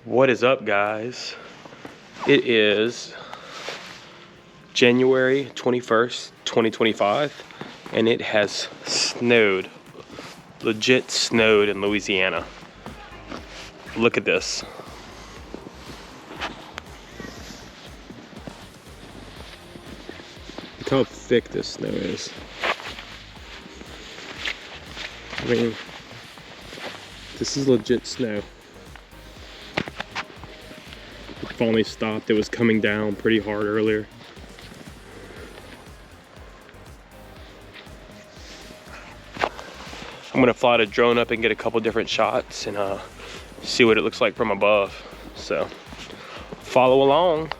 What is up, guys? It is January 21st, 2025, and it has snowed, legit snowed in Louisiana. Look at this. Look how thick this snow is. I mean, this is legit snow. It finally stopped. It was coming down pretty hard earlier. I'm gonna fly the drone up and get a couple different shots and see what it looks like from above. So follow along.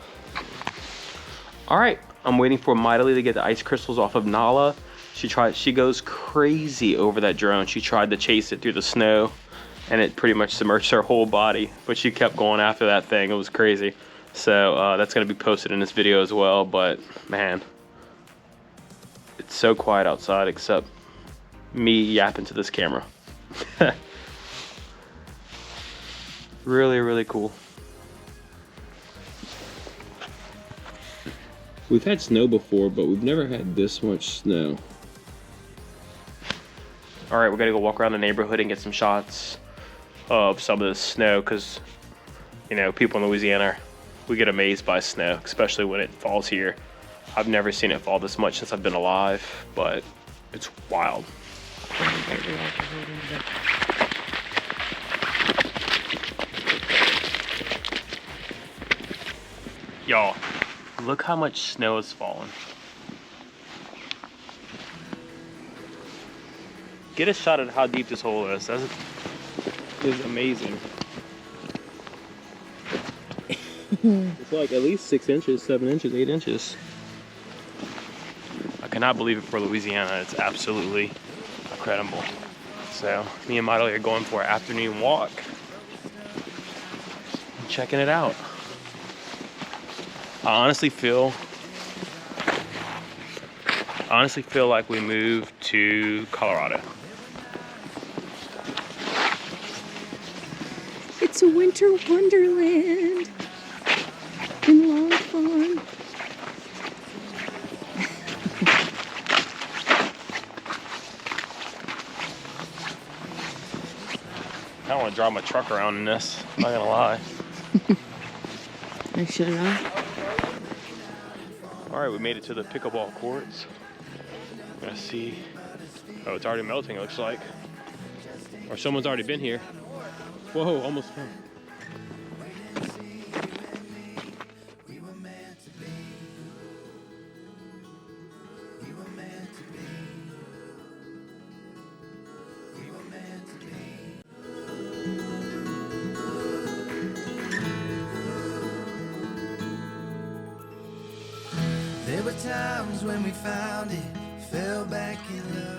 All right, I'm waiting for Mightily to get the ice crystals off of Nala. She goes crazy over that drone. She tried to chase it through the snow and it pretty much submerged her whole body, but she kept going after that thing. It was crazy. So that's gonna be posted in this video as well, but man, it's so quiet outside except me yapping to this camera. Really cool. We've had snow before, but we've never had this much snow. All right, we're gonna go walk around the neighborhood and get some shots of some of the snow, because you know, people in Louisiana, we get amazed by snow, especially when it falls here. I've never seen it fall this much since I've been alive, but it's wild. Y'all, look how much snow has fallen. Get a shot at how deep this hole is. That is amazing. It's like at least 6 inches, 7 inches, 8 inches. I cannot believe it for Louisiana. It's absolutely incredible. So me and Mightily are going for an afternoon walk and checking it out. I honestly feel like we moved to Colorado. It's a winter wonderland in Long Pond. I don't want to drive my truck around in this, I'm not gonna lie. Or should I? All right, we made it to the pickleball courts. I'm gonna see. Oh, it's already melting, it looks like. Or someone's already been here. Whoa, almost fell. There were times when we found it, fell back in love.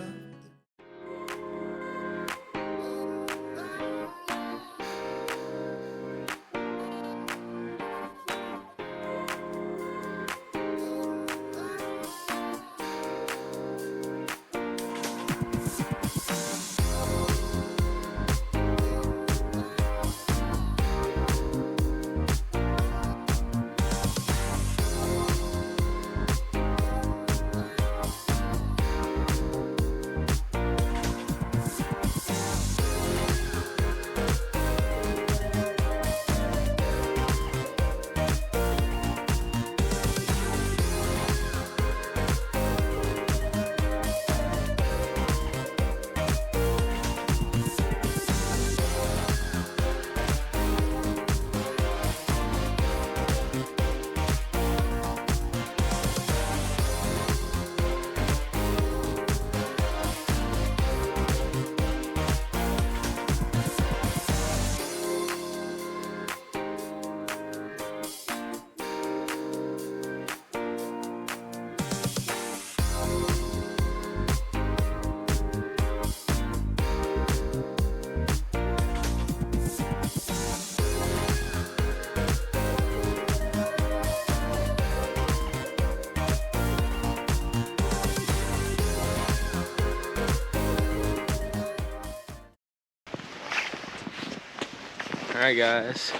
Alright guys,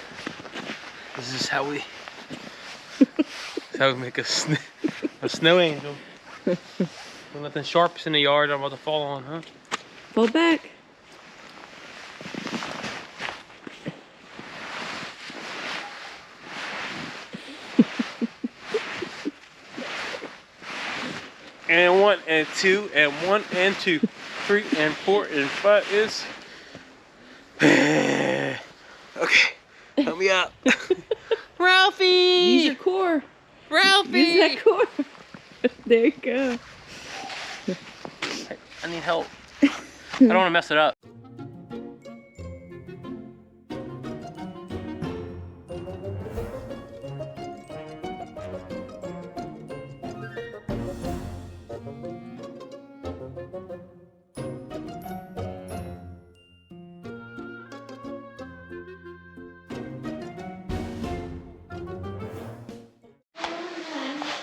This is how we make a snow angel. Nothing sharp's in the yard I'm about to fall on, huh? Fall back. And 1 and 2 and 1 and 2, 3 and 4 and 5 is. Okay, help me out. Ralphie! Use your core. Ralphie! Use that core. There you go. I need help. I don't want to mess it up.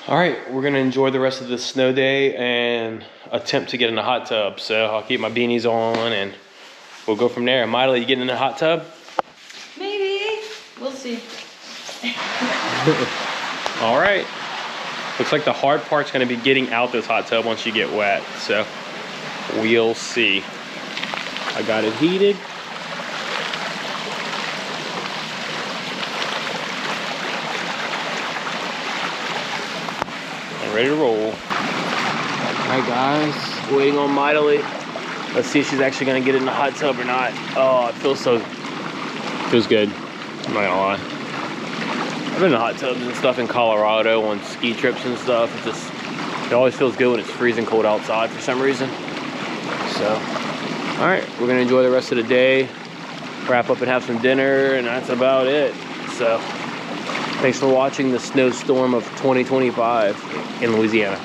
All right, we're gonna enjoy the rest of the snow day and attempt to get in the hot tub. So I'll keep my beanies on and we'll go from there. Miley, you getting in the hot tub? Maybe. We'll see. All right. Looks like the hard part's gonna be getting out this hot tub once you get wet. So we'll see. I got it heated. Ready to roll. All right, guys, waiting on mightily. Let's see if she's actually gonna get in the hot tub or not. Oh, it feels good. I'm not gonna lie. I've been in hot tubs and stuff in Colorado on ski trips and stuff. It always feels good when it's freezing cold outside for some reason. So, all right, we're gonna enjoy the rest of the day, wrap up and have some dinner, and that's about it. So. Thanks for watching the snowstorm of 2025 in Louisiana.